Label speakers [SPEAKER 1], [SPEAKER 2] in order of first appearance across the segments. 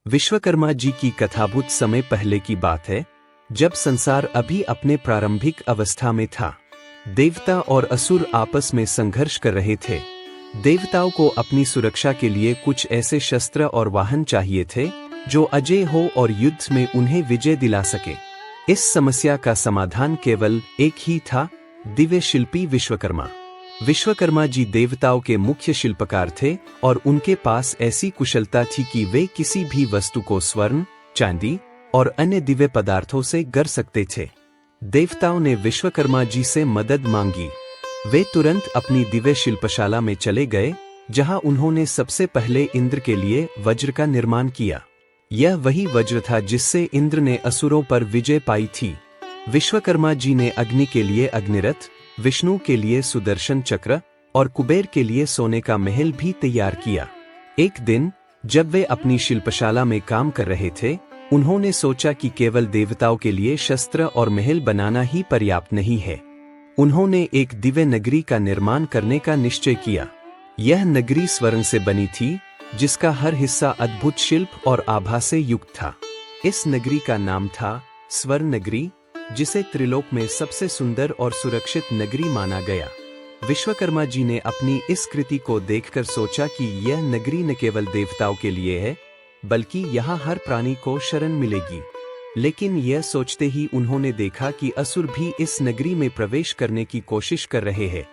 [SPEAKER 1] विश्वकर्मा जी की कथाभूत समय पहले की बात है, जब संसार अभी अपने प्रारंभिक अवस्था में था। देवता और असुर आपस में संघर्ष कर रहे थे। देवताओं को अपनी सुरक्षा के लिए कुछ ऐसे शस्त्र और वाहन चाहिए थे जो अजेय हो और युद्ध में उन्हें विजय दिला सके। इस समस्या का समाधान केवल एक ही था, दिव्य शिल्पी विश्वकर्मा। विश्वकर्मा जी देवताओं के मुख्य शिल्पकार थे और उनके पास ऐसी कुशलता थी कि वे किसी भी वस्तु को स्वर्ण, चांदी और अन्य दिव्य पदार्थों से गढ़ सकते थे। देवताओं ने विश्वकर्मा जी से मदद मांगी। वे तुरंत अपनी दिव्य शिल्पशाला में चले गए, जहां उन्होंने सबसे पहले इंद्र के लिए वज्र का निर्माण किया। यह वही वज्र था जिससे इंद्र ने असुरों पर विजय पाई थी। विश्वकर्मा जी ने अग्नि के लिए अग्निरथ, विष्णु के लिए सुदर्शन चक्र और कुबेर के लिए सोने का महल भी तैयार किया। एक दिन जब वे अपनी शिल्पशाला में काम कर रहे थे, उन्होंने सोचा कि केवल देवताओं के लिए शस्त्र और महल बनाना ही पर्याप्त नहीं है। उन्होंने एक दिव्य नगरी का निर्माण करने का निश्चय किया। यह नगरी स्वर्ण से बनी थी, जिसका हर हिस्सा अद्भुत शिल्प और आभा से युक्त था। इस नगरी का नाम था स्वर्ण नगरी, जिसे त्रिलोक में सबसे सुंदर और सुरक्षित नगरी माना गया। विश्वकर्मा जी ने अपनी इस कृति को देखकर सोचा कि यह नगरी न केवल देवताओं के लिए है, बल्कि यहाँ हर प्राणी को शरण मिलेगी। लेकिन यह सोचते ही उन्होंने देखा कि असुर भी इस नगरी में प्रवेश करने की कोशिश कर रहे हैं।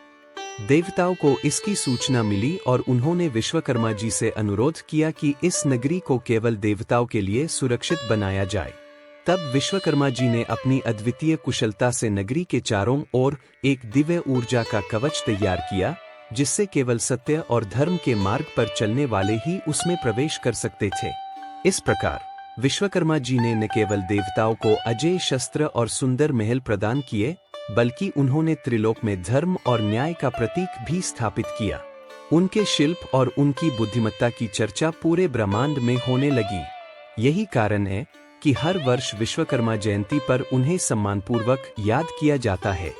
[SPEAKER 1] देवताओं को इसकी सूचना मिली और उन्होंने विश्वकर्मा जी से अनुरोध किया कि इस नगरी को केवल देवताओं के लिए सुरक्षित बनाया जाए। तब विश्वकर्मा जी ने अपनी अद्वितीय कुशलता से नगरी के चारों ओर एक दिव्य ऊर्जा का कवच तैयार किया, जिससे केवल सत्य और धर्म के मार्ग पर चलने वाले ही उसमें प्रवेश कर सकते थे। इस प्रकार विश्वकर्मा जी ने न केवल देवताओं को अजेय शस्त्र और सुंदर महल प्रदान किए, बल्कि उन्होंने त्रिलोक में धर्म और न्याय का प्रतीक भी स्थापित किया। उनके शिल्प और उनकी बुद्धिमत्ता की चर्चा पूरे ब्रह्मांड में होने लगी। यही कारण है कि हर वर्ष विश्वकर्मा जयंती पर उन्हें सम्मानपूर्वक याद किया जाता है।